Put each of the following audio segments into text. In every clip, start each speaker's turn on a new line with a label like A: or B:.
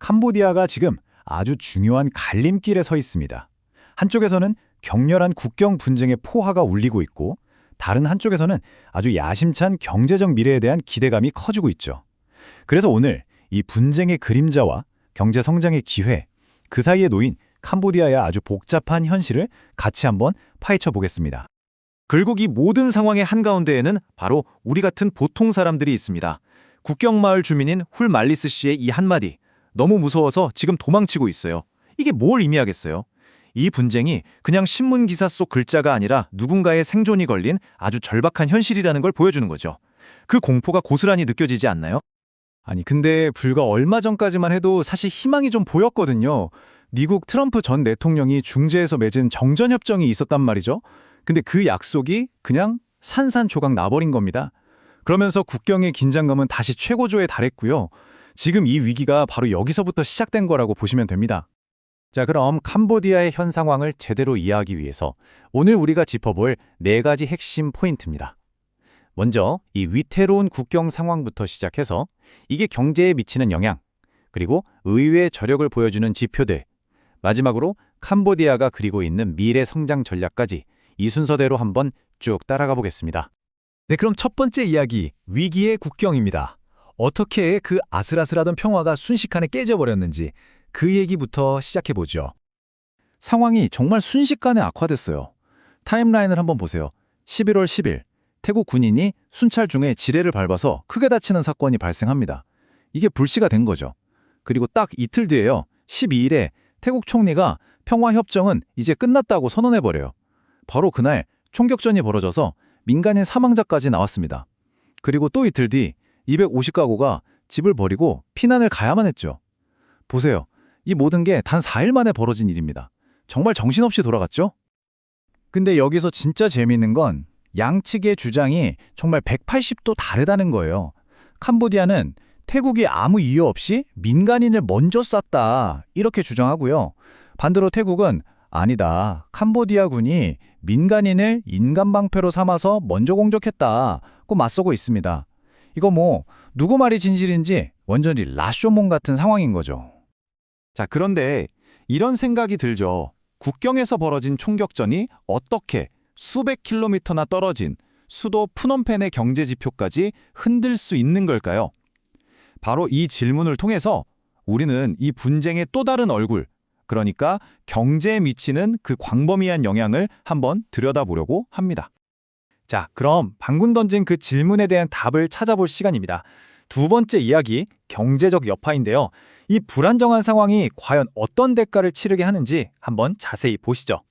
A: 캄보디아가 지금 아주 중요한 갈림길에 서 있습니다. 한쪽에서는 격렬한 국경 분쟁의 포화가 울리고 있고 다른 한쪽에서는 아주 야심찬 경제적 미래에 대한 기대감이 커지고 있죠. 그래서 오늘 이 분쟁의 그림자와 경제 성장의 기회, 그 사이에 놓인 캄보디아의 아주 복잡한 현실을 같이 한번 파헤쳐 보겠습니다.
B: 결국 이 모든 상황의 한가운데에는 바로 우리 같은 보통 사람들이 있습니다. 국경마을 주민인 훌 말리스 씨의 이 한마디, 너무 무서워서 지금 도망치고 있어요. 이게 뭘 의미하겠어요? 이 분쟁이 그냥 신문 기사 속 글자가 아니라 누군가의 생존이 걸린 아주 절박한 현실이라는 걸 보여주는 거죠. 그 공포가 고스란히 느껴지지 않나요?
A: 아니 근데 불과 얼마 전까지만 해도 사실 희망이 좀 보였거든요. 미국 트럼프 전 대통령이 중재에서 맺은 정전협정이 있었단 말이죠. 근데 그 약속이 그냥 산산조각 나버린 겁니다. 그러면서 국경의 긴장감은 다시 최고조에 달했고요. 지금 이 위기가 바로 여기서부터 시작된 거라고 보시면 됩니다. 자, 그럼 캄보디아의 현 상황을 제대로 이해하기 위해서 오늘 우리가 짚어볼 4가지 핵심 포인트입니다. 먼저 이 위태로운 국경 상황부터 시작해서 이게 경제에 미치는 영향, 그리고 의외의 저력을 보여주는 지표들, 마지막으로 캄보디아가 그리고 있는 미래 성장 전략까지 이 순서대로 한번 쭉 따라가 보겠습니다.
C: 네, 그럼 첫 번째 이야기, 위기의 국경입니다. 어떻게 그 아슬아슬하던 평화가 순식간에 깨져버렸는지 그 얘기부터 시작해보죠.
A: 상황이 정말 순식간에 악화됐어요. 타임라인을 한번 보세요. 11월 10일, 태국 군인이 순찰 중에 지뢰를 밟아서 크게 다치는 사건이 발생합니다. 이게 불씨가 된 거죠. 그리고 딱 이틀 뒤에요. 12일에 태국 총리가 평화협정은 이제 끝났다고 선언해버려요. 바로 그날 총격전이 벌어져서 민간인 사망자까지 나왔습니다. 그리고 또 이틀 뒤 250가구가 집을 버리고 피난을 가야만 했죠. 보세요. 이 모든 게 단 4일 만에 벌어진 일입니다. 정말 정신없이 돌아갔죠? 근데 여기서 진짜 재미있는 건 양측의 주장이 정말 180도 다르다는 거예요. 캄보디아는 태국이 아무 이유 없이 민간인을 먼저 쐈다 이렇게 주장하고요. 반대로 태국은 아니다. 캄보디아군이 민간인을 인간방패로 삼아서 먼저 공격했다고 맞서고 있습니다. 이거 뭐 누구 말이 진실인지 완전히 라쇼몽 같은 상황인 거죠.
B: 자, 그런데 이런 생각이 들죠. 국경에서 벌어진 총격전이 어떻게 수백 킬로미터나 떨어진 수도 프놈펜의 경제 지표까지 흔들 수 있는 걸까요? 바로 이 질문을 통해서 우리는 이 분쟁의 또 다른 얼굴, 그러니까 경제에 미치는 그 광범위한 영향을 한번 들여다보려고 합니다.
A: 자, 그럼 방금 던진 그 질문에 대한 답을 찾아볼 시간입니다. 두 번째 이야기, 경제적 여파인데요. 이 불안정한 상황이 과연 어떤 대가를 치르게 하는지 한번 자세히 보시죠.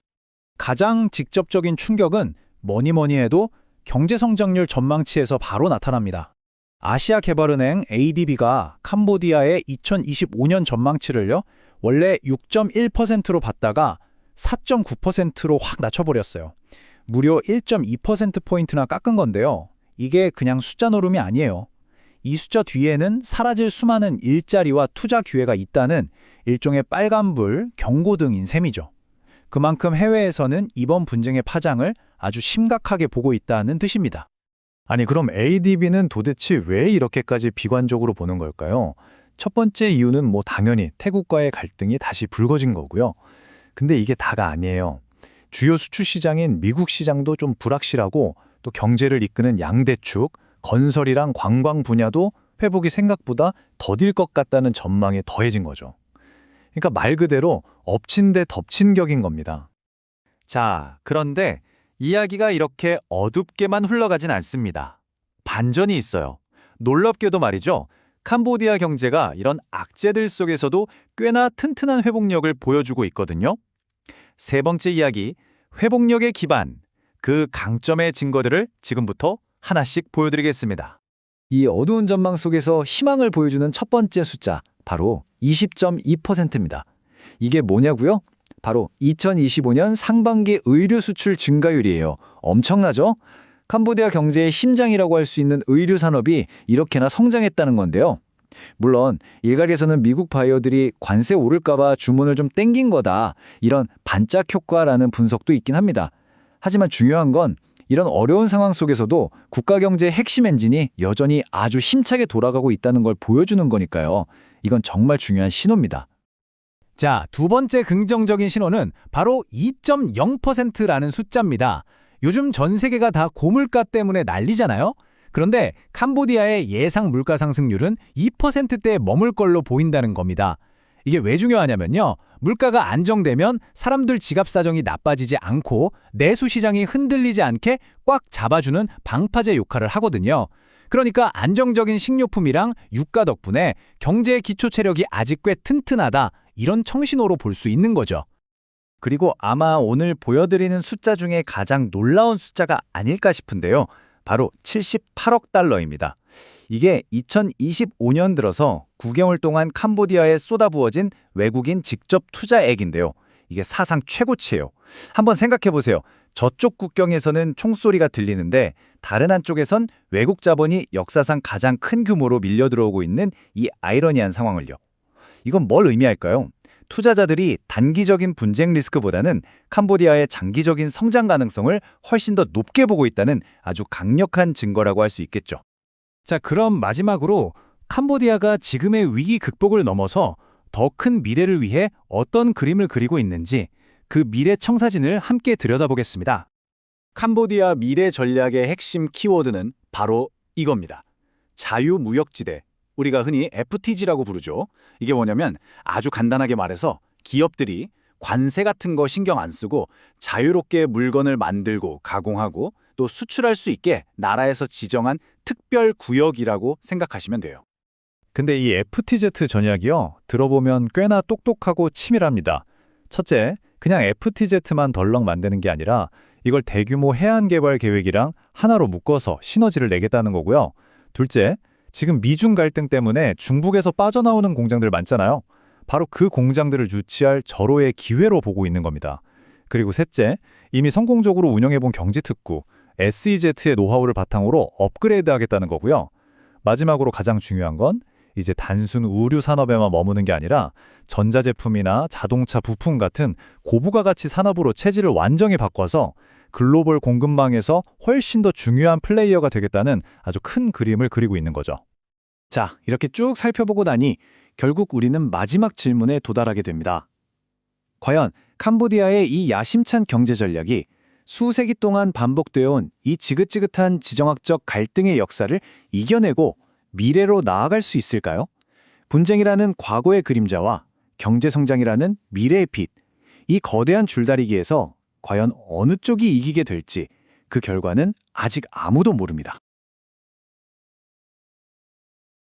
A: 가장 직접적인 충격은 뭐니 해도 경제성장률 전망치에서 바로 나타납니다. 아시아개발은행 ADB가 캄보디아의 2025년 전망치를요, 원래 6.1%로 봤다가 4.9%로 확 낮춰버렸어요. 무려 1.2%포인트나 깎은 건데요. 이게 그냥 숫자 노름이 아니에요. 이 숫자 뒤에는 사라질 수많은 일자리와 투자 기회가 있다는 일종의 빨간불 경고등인 셈이죠. 그만큼 해외에서는 이번 분쟁의 파장을 아주 심각하게 보고 있다는 뜻입니다. 아니 그럼 ADB는 도대체 왜 이렇게까지 비관적으로 보는 걸까요? 첫 번째 이유는 뭐 당연히 태국과의 갈등이 다시 불거진 거고요. 근데 이게 다가 아니에요. 주요 수출 시장인 미국 시장도 좀 불확실하고 또 경제를 이끄는 양대축, 건설이랑 관광 분야도 회복이 생각보다 더딜 것 같다는 전망이 더해진 거죠. 그러니까 말 그대로 엎친 데 덮친 격인 겁니다.
B: 자, 그런데 이야기가 이렇게 어둡게만 흘러가진 않습니다. 반전이 있어요. 놀랍게도 말이죠. 캄보디아 경제가 이런 악재들 속에서도 꽤나 튼튼한 회복력을 보여주고 있거든요. 세 번째 이야기, 회복력의 기반, 그 강점의 증거들을 지금부터 하나씩 보여드리겠습니다.
C: 이 어두운 전망 속에서 희망을 보여주는 첫 번째 숫자, 바로 20.2%입니다. 이게 뭐냐고요? 바로 2025년 상반기 의류 수출 증가율이에요. 엄청나죠? 캄보디아 경제의 심장이라고 할 수 있는 의류 산업이 이렇게나 성장했다는 건데요. 물론 일각에서는 미국 바이어들이 관세 오를까봐 주문을 좀 땡긴 거다, 이런 반짝 효과라는 분석도 있긴 합니다. 하지만 중요한 건 이런 어려운 상황 속에서도 국가 경제의 핵심 엔진이 여전히 아주 힘차게 돌아가고 있다는 걸 보여주는 거니까요. 이건 정말 중요한 신호입니다.
A: 자, 두 번째 긍정적인 신호는 바로 2.0%라는 숫자입니다. 요즘 전 세계가 다 고물가 때문에 난리잖아요. 그런데 캄보디아의 예상 물가 상승률은 2%대에 머물 걸로 보인다는 겁니다. 이게 왜 중요하냐면요. 물가가 안정되면 사람들 지갑 사정이 나빠지지 않고 내수 시장이 흔들리지 않게 꽉 잡아주는 방파제 역할을 하거든요. 그러니까 안정적인 식료품이랑 유가 덕분에 경제의 기초 체력이 아직 꽤 튼튼하다, 이런 청신호로 볼 수 있는 거죠.
C: 그리고 아마 오늘 보여드리는 숫자 중에 가장 놀라운 숫자가 아닐까 싶은데요. 바로 78억 달러입니다. 이게 2025년 들어서 9개월 동안 캄보디아에 쏟아부어진 외국인 직접 투자액인데요. 이게 사상 최고치예요. 한번 생각해 보세요. 저쪽 국경에서는 총소리가 들리는데 다른 한쪽에선 외국 자본이 역사상 가장 큰 규모로 밀려 들어오고 있는 이 아이러니한 상황을요. 이건 뭘 의미할까요? 투자자들이 단기적인 분쟁 리스크보다는 캄보디아의 장기적인 성장 가능성을 훨씬 더 높게 보고 있다는 아주 강력한 증거라고 할 수 있겠죠.
A: 자, 그럼 마지막으로 캄보디아가 지금의 위기 극복을 넘어서 더 큰 미래를 위해 어떤 그림을 그리고 있는지 그 미래 청사진을 함께 들여다보겠습니다.
C: 캄보디아 미래 전략의 핵심 키워드는 바로 이겁니다. 자유무역지대, 우리가 흔히 FTG라고 부르죠. 이게 뭐냐면 아주 간단하게 말해서 기업들이 관세 같은 거 신경 안 쓰고 자유롭게 물건을 만들고 가공하고 또 수출할 수 있게 나라에서 지정한 특별 구역이라고 생각하시면 돼요.
A: 근데 이 FTZ 전략이요, 들어보면 꽤나 똑똑하고 치밀합니다. 첫째, 그냥 FTZ만 덜렁 만드는 게 아니라 이걸 대규모 해안 개발 계획이랑 하나로 묶어서 시너지를 내겠다는 거고요. 둘째, 지금 미중 갈등 때문에 중국에서 빠져나오는 공장들 많잖아요. 바로 그 공장들을 유치할 절호의 기회로 보고 있는 겁니다. 그리고 셋째, 이미 성공적으로 운영해본 경제특구, SEZ의 노하우를 바탕으로 업그레이드 하겠다는 거고요. 마지막으로 가장 중요한 건 이제 단순 의류 산업에만 머무는 게 아니라 전자제품이나 자동차 부품 같은 고부가 가치 산업으로 체질을 완전히 바꿔서 글로벌 공급망에서 훨씬 더 중요한 플레이어가 되겠다는 아주 큰 그림을 그리고 있는 거죠. 자, 이렇게 쭉 살펴보고 나니 결국 우리는 마지막 질문에 도달하게 됩니다. 과연 캄보디아의 이 야심찬 경제 전략이 수세기 동안 반복되어 온 이 지긋지긋한 지정학적 갈등의 역사를 이겨내고 미래로 나아갈 수 있을까요? 분쟁이라는 과거의 그림자와 경제성장이라는 미래의 빛, 이 거대한 줄다리기에서 과연 어느 쪽이 이기게 될지 그 결과는 아직 아무도 모릅니다.